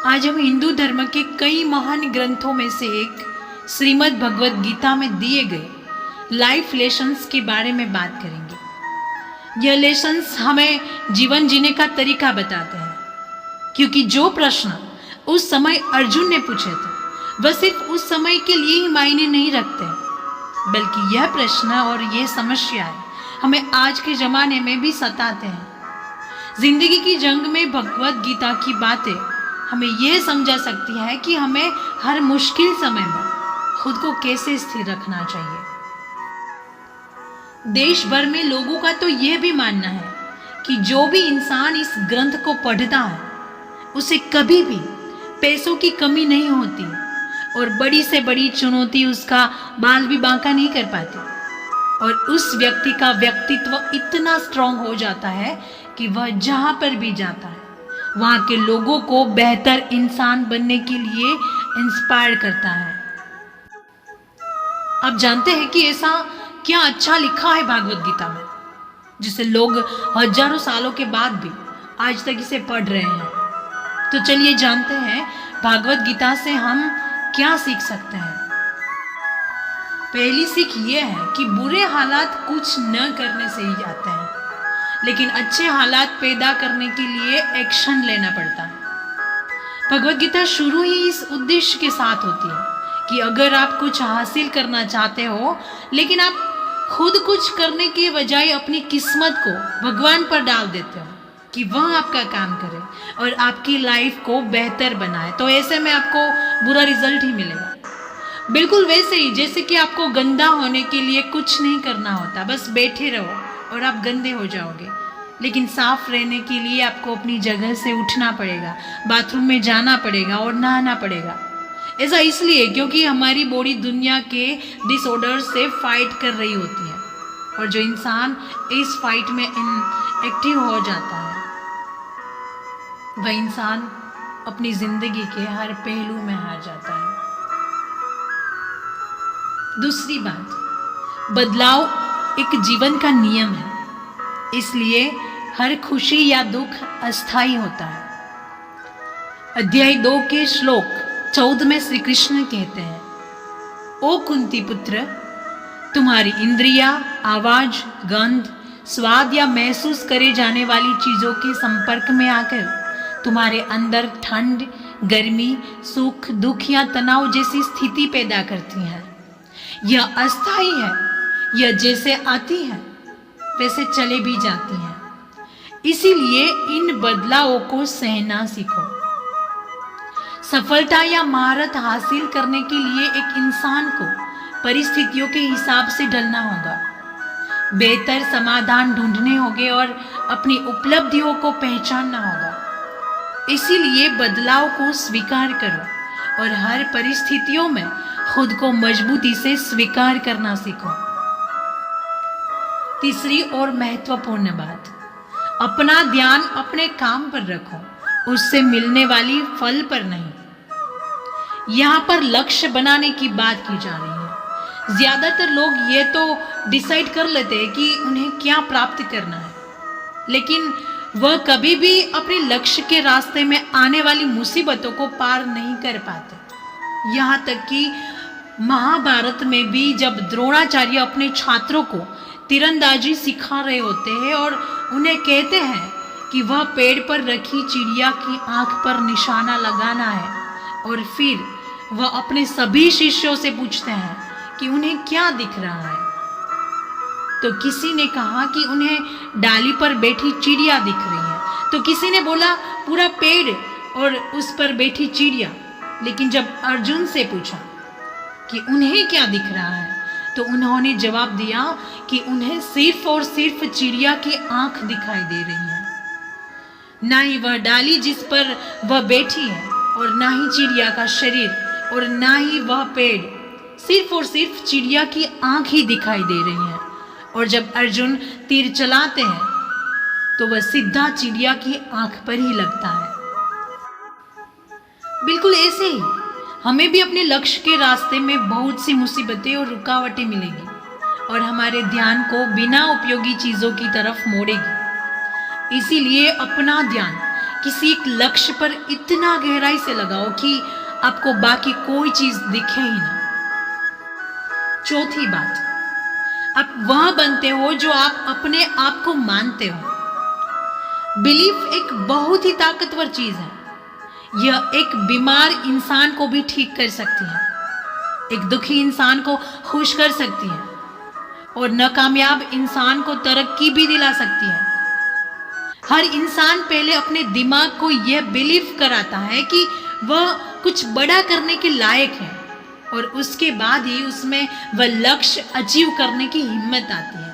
आज हम हिंदू धर्म के कई महान ग्रंथों में से एक श्रीमद् भगवद गीता में दिए गए लाइफ लेसन्स के बारे में बात करेंगे। यह लेसन्स हमें जीवन जीने का तरीका बताते हैं, क्योंकि जो प्रश्न उस समय अर्जुन ने पूछे थे वह सिर्फ उस समय के लिए ही मायने नहीं रखते, बल्कि यह प्रश्न और ये समस्याएं हमें आज के ज़माने में भी सताते हैं। जिंदगी की जंग में भगवद गीता की बातें हमें यह समझा सकती है कि हमें हर मुश्किल समय में खुद को कैसे स्थिर रखना चाहिए। देश भर में लोगों का तो यह भी मानना है कि जो भी इंसान इस ग्रंथ को पढ़ता है उसे कभी भी पैसों की कमी नहीं होती और बड़ी से बड़ी चुनौती उसका बाल भी बांका नहीं कर पाती, और उस व्यक्ति का व्यक्तित्व इतना स्ट्रांग हो जाता है कि वह जहाँ पर भी जाता है वहाँ के लोगों को बेहतर इंसान बनने के लिए इंस्पायर करता है। आप जानते हैं कि ऐसा क्या अच्छा लिखा है भागवत गीता में, जिसे लोग हजारों सालों के बाद भी आज तक इसे पढ़ रहे हैं। तो चलिए जानते हैं भागवत गीता से हम क्या सीख सकते हैं। पहली सीख यह है कि बुरे हालात कुछ न करने से ही आते हैं, लेकिन अच्छे हालात पैदा करने के लिए एक्शन लेना पड़ता है। भगवद गीता शुरू ही इस उद्देश्य के साथ होती है कि अगर आप कुछ हासिल करना चाहते हो लेकिन आप खुद कुछ करने के बजाय अपनी किस्मत को भगवान पर डाल देते हो कि वह आपका काम करे और आपकी लाइफ को बेहतर बनाए, तो ऐसे में आपको बुरा रिजल्ट ही मिलेगा। बिल्कुल वैसे ही जैसे कि आपको गंदा होने के लिए कुछ नहीं करना होता, बस बैठे रहो और आप गंदे हो जाओगे। लेकिन साफ रहने के लिए आपको अपनी जगह से उठना पड़ेगा, बाथरूम में जाना पड़ेगा और नहाना पड़ेगा। ऐसा इसलिए क्योंकि हमारी बॉडी दुनिया के डिसऑर्डर से फाइट कर रही होती है, और जो इंसान इस फाइट में एक्टिव हो जाता है वह इंसान अपनी जिंदगी के हर पहलू में हार जाता है। दूसरी बात, बदलाव एक जीवन का नियम है, इसलिए हर खुशी या दुख अस्थायी होता है। अध्याय 2 के श्लोक 14 में श्री कृष्ण कहते हैं, ओ कुंती पुत्र, तुम्हारी इंद्रियां आवाज, गंध, स्वाद या महसूस करे जाने वाली चीजों के संपर्क में आकर तुम्हारे अंदर ठंड, गर्मी, सुख, दुख या तनाव जैसी स्थिति पैदा करती हैं। यह अस्थायी है, यह जैसे आती है वैसे चले भी जाती हैं। इसीलिए इन बदलावों को सहना सीखो। सफलता या महारत हासिल करने के लिए एक इंसान को परिस्थितियों के हिसाब से ढलना होगा, बेहतर समाधान ढूंढने होंगे और अपनी उपलब्धियों को पहचानना होगा। इसीलिए बदलाव को स्वीकार करो और हर परिस्थितियों में खुद को मजबूती से स्वीकार करना सीखो। तीसरी और महत्वपूर्ण बात, अपना ध्यान अपने काम पर रखो, उससे मिलने वाली फल पर नहीं। यहाँ पर लक्ष्य बनाने की बात की जा रही है। ज्यादातर लोग ये तो डिसाइड कर लेते हैं कि उन्हें क्या प्राप्त करना है, लेकिन वह कभी भी अपने लक्ष्य के रास्ते में आने वाली मुसीबतों को पार नहीं कर पाते। यहाँ तक कि महाभारत में भी जब द्रोणाचार्य अपने छात्रों को तीरंदाजी सिखा रहे होते हैं और उन्हें कहते हैं कि वह पेड़ पर रखी चिड़िया की आंख पर निशाना लगाना है, और फिर वह अपने सभी शिष्यों से पूछते हैं कि उन्हें क्या दिख रहा है, तो किसी ने कहा कि उन्हें डाली पर बैठी चिड़िया दिख रही है, तो किसी ने बोला पूरा पेड़ और उस पर बैठी चिड़िया। लेकिन जब अर्जुन से पूछा कि उन्हें क्या दिख रहा है, तो उन्होंने जवाब दिया कि उन्हें सिर्फ और सिर्फ चिड़िया की आंख दिखाई दे रही है, ना ही वह डाली जिस पर वह बैठी है, और ना ही चिड़िया का शरीर, और ना ही वह पेड़, सिर्फ और सिर्फ चिड़िया की आंख ही दिखाई दे रही है। और जब अर्जुन तीर चलाते हैं तो वह सीधा चिड़िया की आंख पर ही लगता है। बिल्कुल ऐसे ही हमें भी अपने लक्ष्य के रास्ते में बहुत सी मुसीबतें और रुकावटें मिलेगी और हमारे ध्यान को बिना उपयोगी चीजों की तरफ मोड़ेगी। इसीलिए अपना ध्यान किसी एक लक्ष्य पर इतना गहराई से लगाओ कि आपको बाकी कोई चीज दिखे ही ना। चौथी बात, आप वह बनते हो जो आप अपने आप को मानते हो। बिलीफ एक बहुत ही ताकतवर चीज है। यह एक बीमार इंसान को भी ठीक कर सकती है, एक दुखी इंसान को खुश कर सकती है और नाकामयाब इंसान को तरक्की भी दिला सकती है। हर इंसान पहले अपने दिमाग को यह बिलीव कराता है कि वह कुछ बड़ा करने के लायक है और उसके बाद ही उसमें वह लक्ष्य अचीव करने की हिम्मत आती है।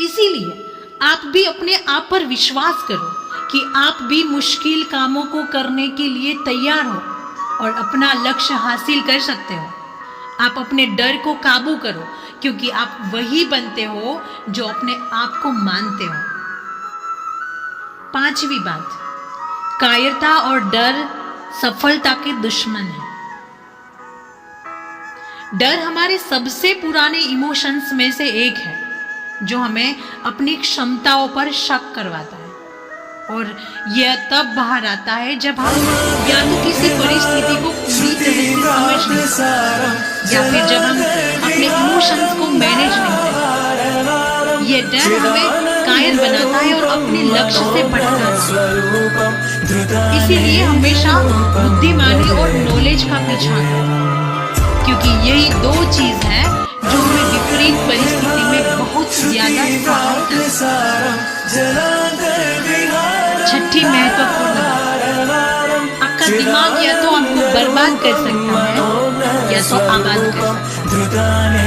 इसीलिए आप भी अपने आप पर विश्वास करो कि आप भी मुश्किल कामों को करने के लिए तैयार हो और अपना लक्ष्य हासिल कर सकते हो। आप अपने डर को काबू करो, क्योंकि आप वही बनते हो जो अपने आप को मानते हो। पांचवी बात, कायरता और डर सफलता के दुश्मन है। डर हमारे सबसे पुराने इमोशंस में से एक है, जो हमें अपनी क्षमताओं पर शक करवाता है और यह तब बाहर आता है जब हम या तो किसी परिस्थिति को पूरी तरह से समझ नहीं पाते या फिर जब हम अपने इमोशंस को मैनेज नहीं करते। यह डर हमें कायर बनाता है और अपने लक्ष्य से भटकाता है। इसीलिए हमेशा बुद्धिमानी और नॉलेज का पीछा करो, क्योंकि यही दो चीज है जो हमें विपरीत परिस्थिति में बहुत ज्यादा सहायता। छठी महत्वपूर्ण बात, आपका दिमाग या तो आपको बर्बाद कर सकता है या तो आबाद कर सकता है।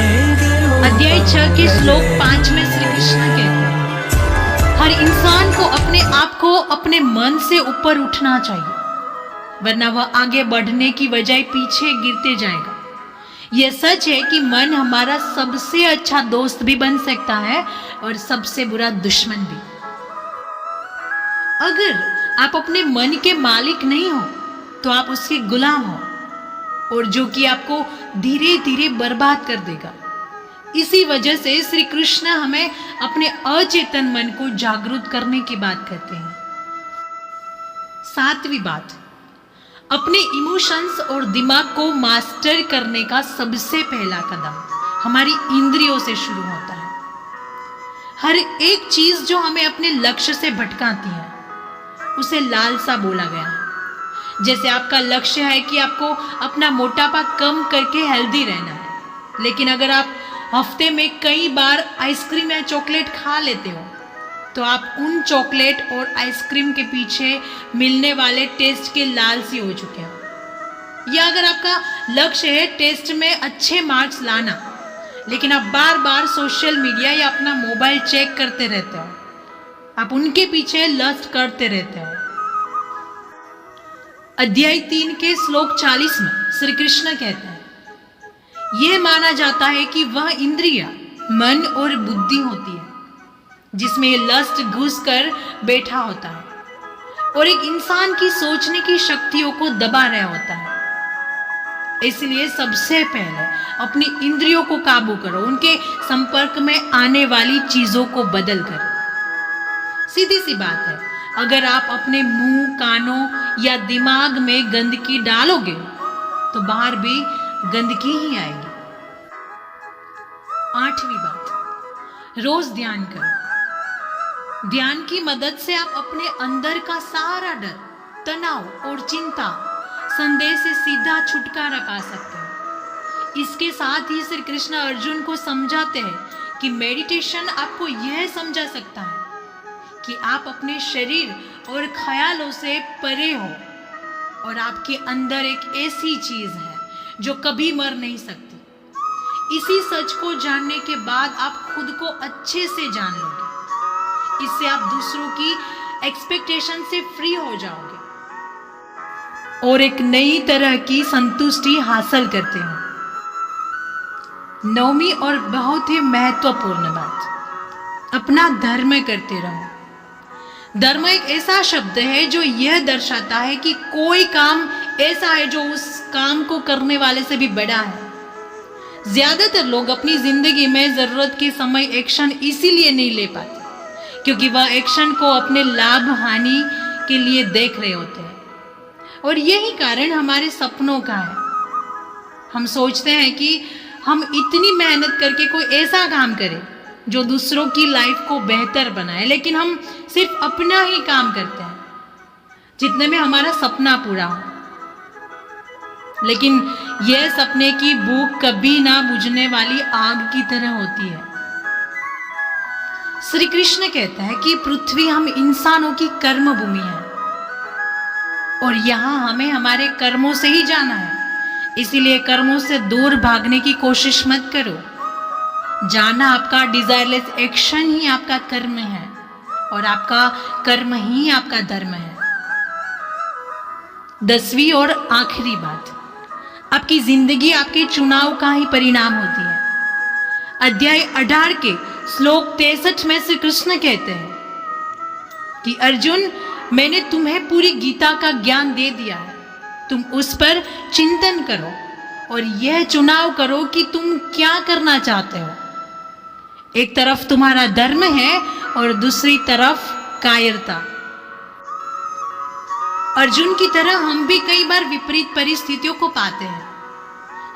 अध्याय 6 के श्लोक 5 में श्री कृष्ण कहते हैं, हर इंसान को अपने आप को अपने मन से ऊपर उठना चाहिए, वरना वह आगे बढ़ने की बजाय पीछे गिरते जाएगा। यह सच है कि मन हमारा सबसे अच्छा दोस्त भी बन सकता है और सबसे बुरा दुश्मन भी। अगर आप अपने मन के मालिक नहीं हो तो आप उसके गुलाम हो, और जो कि आपको धीरे धीरे बर्बाद कर देगा। इसी वजह से श्री कृष्ण हमें अपने अचेतन मन को जागरूक करने की बात करते हैं। सातवीं बात, अपने इमोशंस और दिमाग को मास्टर करने का सबसे पहला कदम हमारी इंद्रियों से शुरू होता है। हर एक चीज जो हमें अपने लक्ष्य से भटकाती है उसे लालसा बोला गया है। जैसे आपका लक्ष्य है कि आपको अपना मोटापा कम करके हेल्दी रहना है, लेकिन अगर आप हफ्ते में कई बार आइसक्रीम या चॉकलेट खा लेते हो तो आप उन चॉकलेट और आइसक्रीम के पीछे मिलने वाले टेस्ट के लालची हो चुके हो। या अगर आपका लक्ष्य है टेस्ट में अच्छे मार्क्स लाना, लेकिन आप बार बार सोशल मीडिया या अपना मोबाइल चेक करते रहते हो, आप उनके पीछे लस्ट करते रहते हो। अध्याय 3 के श्लोक 40 में श्री कृष्ण कहते हैं, यह माना जाता है कि वह इंद्रिय मन और बुद्धि होती है जिसमें लस्ट घुस कर बैठा होता है और एक इंसान की सोचने की शक्तियों को दबा रहा होता है। इसलिए सबसे पहले अपनी इंद्रियों को काबू करो, उनके संपर्क में आने वाली चीजों को बदल कर। सीधी सी बात है, अगर आप अपने मुंह, कानों या दिमाग में गंदगी डालोगे तो बाहर भी गंदगी ही आएगी। 8वीं बात, रोज ध्यान करो। ध्यान की मदद से आप अपने अंदर का सारा डर, तनाव और चिंता, संदेह से सीधा छुटकारा पा सकते हैं। इसके साथ ही श्री कृष्ण अर्जुन को समझाते हैं कि मेडिटेशन आपको यह समझा सकता है कि आप अपने शरीर और ख्यालों से परे हो और आपके अंदर एक ऐसी चीज है जो कभी मर नहीं सकती। इसी सच को जानने के बाद आप खुद को अच्छे से जान लोगे। इससे आप दूसरों की एक्सपेक्टेशन से फ्री हो जाओगे और एक नई तरह की संतुष्टि हासिल करते हो। 9वीं और बहुत ही महत्वपूर्ण बात, अपना धर्म करते रहो। धर्म एक ऐसा शब्द है जो यह दर्शाता है कि कोई काम ऐसा है जो उस काम को करने वाले से भी बड़ा है। ज्यादातर लोग अपनी जिंदगी में जरूरत के समय एक्शन इसीलिए नहीं ले पाते क्योंकि वह एक्शन को अपने लाभ हानि के लिए देख रहे होते हैं। और यही कारण हमारे सपनों का है। हम सोचते हैं कि हम इतनी मेहनत करके कोई ऐसा काम करें जो दूसरों की लाइफ को बेहतर बनाए, लेकिन हम सिर्फ अपना ही काम करते हैं जितने में हमारा सपना पूरा हो। लेकिन यह सपने की भूख कभी ना बुझने वाली आग की तरह होती है। श्री कृष्ण कहते हैं कि पृथ्वी हम इंसानों की कर्म भूमि है और यहां हमें हमारे कर्मों से ही जाना है। इसीलिए कर्मों से दूर भागने की कोशिश मत करो। जाना आपका डिजायरलेस एक्शन ही आपका कर्म है और आपका कर्म ही आपका धर्म है। 10वीं और आखिरी बात, आपकी जिंदगी आपके चुनाव का ही परिणाम होती है। अध्याय 18 के श्लोक 63 में श्री कृष्ण कहते हैं कि अर्जुन, मैंने तुम्हें पूरी गीता का ज्ञान दे दिया है। तुम उस पर चिंतन करो और यह चुनाव करो कि तुम क्या करना चाहते हो। एक तरफ तुम्हारा धर्म है और दूसरी तरफ कायरता। अर्जुन की तरह हम भी कई बार विपरीत परिस्थितियों को पाते हैं।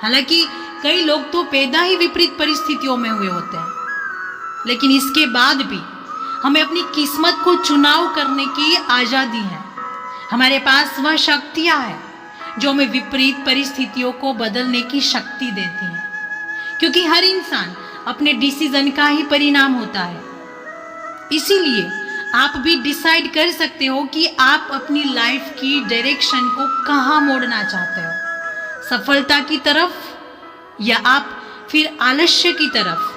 हालांकि कई लोग तो पैदा ही विपरीत परिस्थितियों में हुए होते हैं, लेकिन इसके बाद भी हमें अपनी किस्मत को चुनाव करने की आजादी है। हमारे पास वह शक्तियां हैं जो हमें विपरीत परिस्थितियों को बदलने की शक्ति देती हैं, क्योंकि हर इंसान अपने डिसीजन का ही परिणाम होता है। इसीलिए आप भी डिसाइड कर सकते हो कि आप अपनी लाइफ की डायरेक्शन को कहाँ मोड़ना चाहते हो, सफलता की तरफ या आप फिर आलस्य की तरफ।